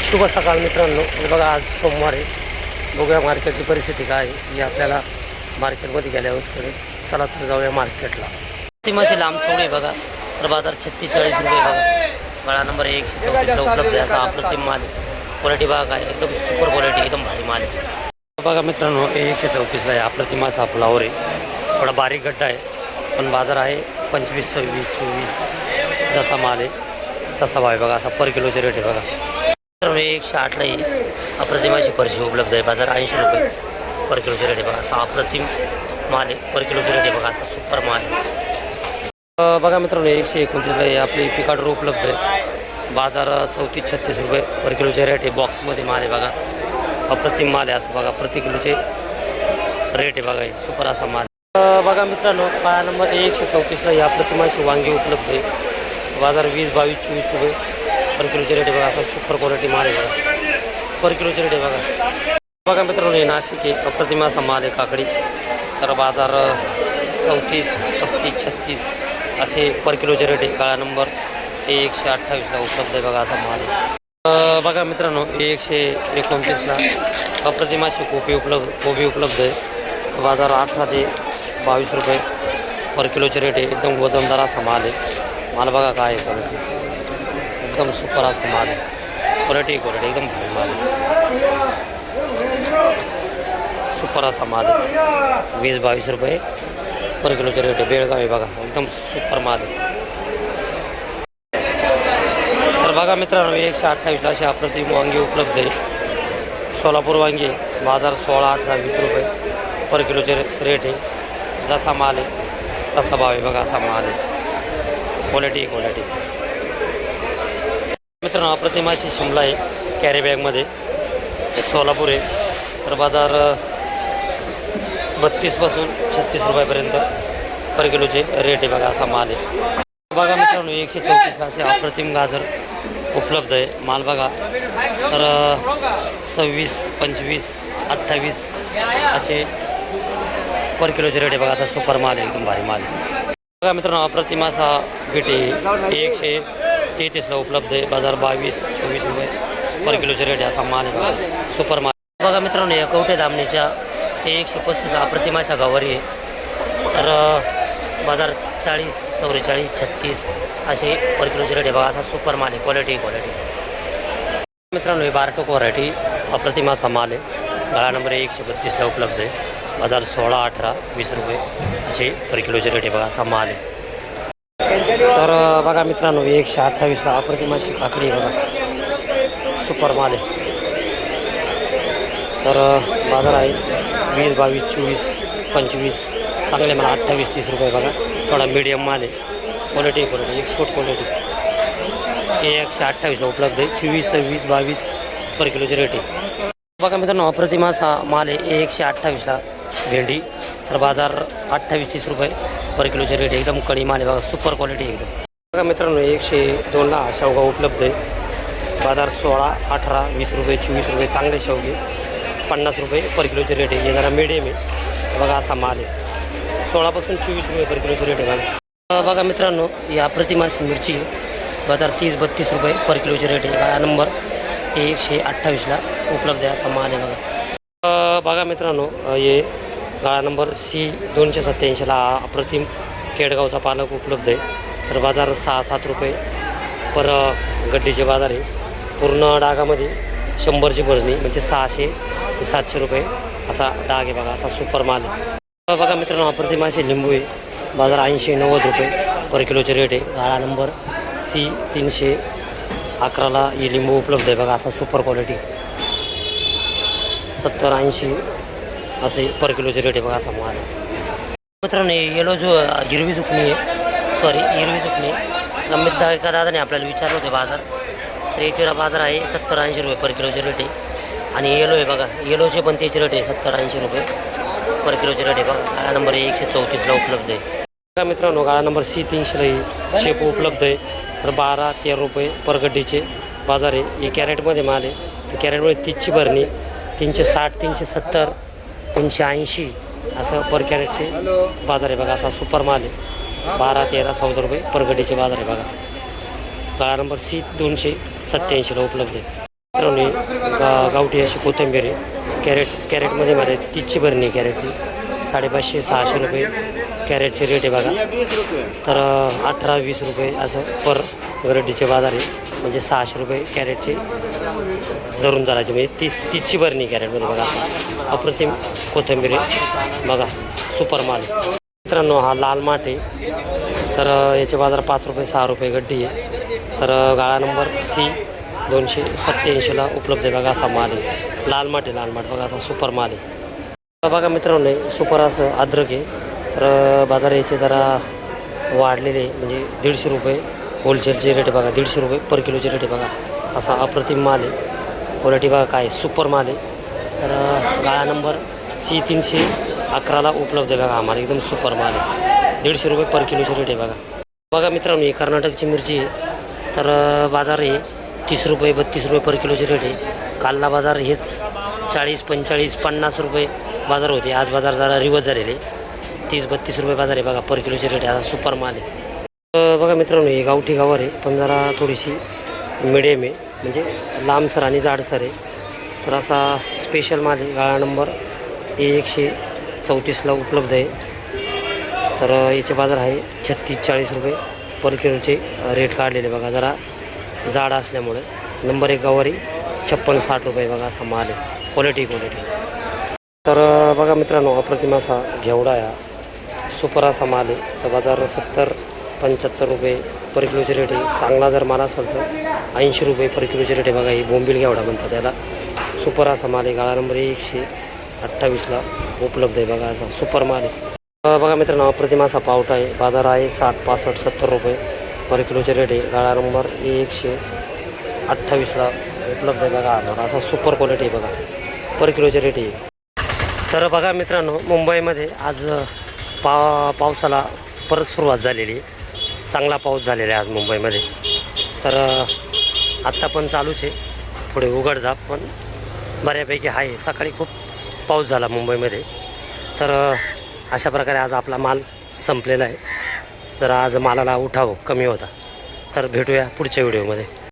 शुभ सकाळ मित्रांनो. बघा आज सोमवार आहे. बघूया मार्केटची परिस्थिती काय आहे ही आपल्याला मार्केटमध्ये गेल्यावरच कळेल. चला तर जाऊया मार्केटला. ती माशी लांब थोडी बघा तर बाजार 46 रुपये बघा. गळा नंबर 134 उपलब्ध आहे. असा अप्रतिम माल आहे. क्वालिटी बघा काय एकदम सुपर क्वालिटी, एकदम भारी माल आहे. बघा मित्रांनो 134 आहे. अप्रतिम असा फ्लावर आहे. थोडा बारीक गड्डा आहे पण बाजार आहे 25, 26, 24 जसा माल आहे तसा भाव आहे बघा. असा पर किलोचे रेट आहे बघा. 108 ला अप्रतिमाची फरशी उपलब्ध आहे. बाजार 80 रुपये पर किलोचे रेट आहे बघा. असा अप्रतिम माल आहे. पर किलोचे रेट आहे बघा. असा सुपर माल आहे. बघा मित्रांनो 129 आहे. आपली पिकाडर उपलब्ध आहे. बाजार 34-36 रुपये पर किलोचे रेट आहे. बॉक्समध्ये माल आहे बघा. अप्रतिम माल आहे. असं बघा प्रति किलोचे रेट आहे बघा. सुपर असा माल. बघा मित्रांनो काळा नंबर 134 ला या प्रतिमाशी वांगी उपलब्ध आहे. बाजार 20, 22, 24 रुपये पर किलोचे रेट आहे बघा. असा सुपर क्वालिटी माल आहे बघा. पर किलोचे रेट आहे बघा. बघा मित्रांनो हे नाशिक आहे. अप्रतिम असा माल आहे काकडी. तर बाजार 34, 35, 36 असे पर किलोचे रेट आहे. काळा नंबर 128 ला उपलब्ध आहे बघा. असा माल आहे. बघा मित्रांनो 129 ला अप्रतिमाशी कोबी उपलब्ध आहे. बाजार 18 ते 22 रुपये पर किलोचे रेट आहे. एकदम वजनदार असा माल आहे. माल बघा काय आहे क्वालिटी, एकदम सुपर असा माल आहे. क्वालिटी एकदम भारी माल आहे. सुपर असा माल आहे. 20-22 रुपये पर किलोचे रेट आहे. बेळगाव आहे बघा. एकदम सुपर माल आहे. तर बघा मित्रांनो 128 अशी अप्रतिम वांगी उपलब्ध आहे. सोलापूर वांगी बाजार 16, 18, 20 रुपये पर किलोचे रेट आहे. जसा माल आहे तसा भाव आहे बघा. असा माल आहे. क्वालिटी मित्रांनो अप्रतिम अशी शिमला आहे कॅरी बॅगमध्ये. सोलापूर आहे. तर बाजार 32 पासून 36 रुपयापर्यंत पर किलोचे रेट आहे बघा. असा माल आहे. बघा मित्रांनो 134 असे अप्रतिम गाजर उपलब्ध आहे. माल बघा तर 26, 25, 28 असे पर किलोचे रेट आहे बघा. आता सुपर माल आहे. एकदम भारी माल आहे. बघा मित्रांनो अप्रतिम असा बीट 133 ला उपलब्ध आहे. बाजार 22-24 रुपये पर किलोचे रेट आहे. असा माल आहे बघा. सुपर माल. बघा मित्रांनो या कवठे दामणीच्या 135 ला अप्रतिम अशा गवारी आहे. तर बाजार 40, 44, 36 असे पर किलोचे रेट आहे बघा. असा सुपर माल आहे. क्वालिटी मित्रांनो हे बारटोक व्हरायटी अप्रतिम असा माल आहे. गळा नंबर 132 ला उपलब्ध आहे. बाजार 16, 18, 20 रुपये असे पर किलोचे रेट आहे बघा. असा माल आहे. तर बघा मित्रांनो 128 ला अप्रतिम अशी काकडी आहे बघा. सुपर माल आहे. तर बाजार आहे 20, 22, 24, 25 चांगले मला 28-30 रुपये बघा. थोडा मीडियम माल आहे. Quality export quality. 128 ला उपलब्ध आहे. 24, 26, 22 पर किलोचे रेट आहे. बघा मित्रांनो अप्रतिम असा माल आहे. 128 ला भेंडी. तर बाजार 28-30 रुपये पर किलोचे रेट आहे. एकदम कडी माल आहे बघा. सुपर क्वालिटी एकदम. बघा मित्रांनो 102 ला शेवगा उपलब्ध आहे. बाजार 16, 18, 20 रुपये 24 रुपये चांगले शेवगे 50 रुपये पर किलोचे रेट आहे. हे जरा मिडियम आहे बघा. असा माल आहे. 16 पासून 24 रुपये पर किलोचे रेट आहे बघा. बघा मित्रांनो ही अप्रतिम अशी मिरची बाजार 30-32 रुपये पर किलोचे रेट आहे. गाळा नंबर 128 ला उपलब्ध आहे. असा माल आहे बघा. बघा मित्रांनो हे गाळा नंबर C 287 ला अप्रतिम केडगावचा पालक उपलब्ध आहे. तर बाजार 6-7 रुपये पर गड्डीचे बाजार आहे. पूर्ण डागामध्ये 100ची भरणी म्हणजे 600 ते 700 रुपये असा डाग आहे बघा. असा सुपर माल आहे. बघा मित्रांनो अप्रतिम असे लिंबू आहे. बाजार 80-90 रुपये पर किलोचे रेट आहे. गाळा नंबर C 311 ला ही लिंबू उपलब्ध आहे बघा. असा सुपर क्वालिटी 70-80 असे पर किलोचे रेट आहे बघा. असा माल आहे. मित्रांनो येलो जो हिरवी चुकणी गंभीर एका दादाने आपल्याला विचारलं होते बाजार. तर याचे बाजार आहे 70-80 रुपये पर किलोचे रेट आहे. आणि येलो आहे बघा. येलोचे पण त्याचे रेट आहे 70-80 रुपये पर किलोचे रेट आहे बघा. गाळा नंबर 134 ला उपलब्ध आहे. बघा मित्रांनो गाळा नंबर C 300 ला शेपू उपलब्ध आहे. तर 12-13 रुपये पर गड्डीचे बाजार आहे. हे कॅरेटमध्ये माल आहे. तर कॅरेटमध्ये 30ची भरणी 360, 370, 380 असं पर कॅरेटचे बाजार आहे बघा. असा सुपर माल आहे. 12, 13, 14 रुपये पर गड्डीचे बाजार आहे बघा. गाळा नंबर C 287 ला उपलब्ध आहे. गावठी अशी कोथिंबीर आहे. कॅरेटमध्ये मला 30ची भरणी कॅरेटची 550-600 रुपये कॅरेटचे रेट आहे बघा. तर 18-20 रुपये असं पर गरडीचे बाजार आहे. म्हणजे 600 रुपये कॅरेटचे धरून चालायचे. म्हणजे 30ची भरणी कॅरेटमध्ये बघा. अप्रतिम कोथिंबीर आहे बघा. सुपर माल. मित्रांनो हा लाल माठ आहे. तर याचे बाजार 5 रुपये 6 रुपये गड्डी आहे. तर गाळा नंबर C 287ला उपलब्ध आहे बघा. असा माल आहे. लाल माठ आहे. लाल माठ बघा. असा सुपर माल आहे बघा. मित्रांनो सुपर असं अद्रक आहे. तर बाजार याचे जरा वाढलेले म्हणजे 150 रुपये होलसेलचे रेट आहे बघा. 150 रुपये पर किलोचे रेट आहे बघा. असा अप्रतिम माल आहे. क्वालिटी बघा काय सुपर माल आहे. तर गाळा नंबर C 311ला उपलब्ध आहे बघा. हा माल एकदम सुपर माल आहे. 150 रुपये पर किलोचे रेट आहे बघा. बघा मित्रांनो ही कर्नाटकची मिरची आहे. तर बाजार आहे 30 रुपये 32 रुपये पर किलोचे रेट आहे. कालला बाजार हेच 40 45 50 रुपये बाजार होते. आज बाजार जरा रिवर्स झालेले 30-32 रुपये बाजार आहे बघा पर किलोचे रेट आहे. आता सुपर माल आहे. बघा मित्रांनो ही गावठी गावर आहे पण जरा थोडीशी मिडियम आहे म्हणजे लांबसर आणि जाडसर आहे. तर असा स्पेशल माल आहे. गाळा नंबर 134ला उपलब्ध आहे. तर याचे बाजार आहे 36-40 रुपये पर किलोचे रेट काढलेले बघा. जरा जाड असल्यामुळे. नंबर 1 गवारी 56-60 रुपये बघा. असा माल आहे. क्वालिटी. तर बघा मित्रांनो अप्रतिम असा घेवडा आहे. सुपर असा माल आहे. तर बाजार 70-75 रुपये पर किलोचे रेट आहे. चांगला जर माल असेल तर 80 रुपये पर किलोचे रेट आहे बघा. ही बोंबील घेवडा म्हणतात त्याला. सुपर असा माल आहे. गाळा नंबर 128ला उपलब्ध आहे बघा. असा सुपर माल आहे. बघा मित्रांनो अप्रतिम असा पावटा आहे. बाजार आहे 60-65-70 रुपये पर किलोचे रेट आहे. गाळा नंबर 128ला उपलब्ध आहे बघा. असा सुपर क्वालिटी आहे बघा. पर किलोचे रेट आहे. तर बघा मित्रांनो मुंबईमध्ये आज पावसाला परत सुरुवात झालेली आहे. चांगला पाऊस झालेला आहे आज मुंबईमध्ये. तर आत्ता पण चालूच आहे. थोडे उघडझाप पण बऱ्यापैकी आहे. सकाळी खूप पाऊस झाला मुंबईमध्ये. तर अशा प्रकारे आज आपला माल संपलेला आहे. तर आज मालाला उठाव कमी होता. तर भेटूया पुढच्या व्हिडिओमध्ये.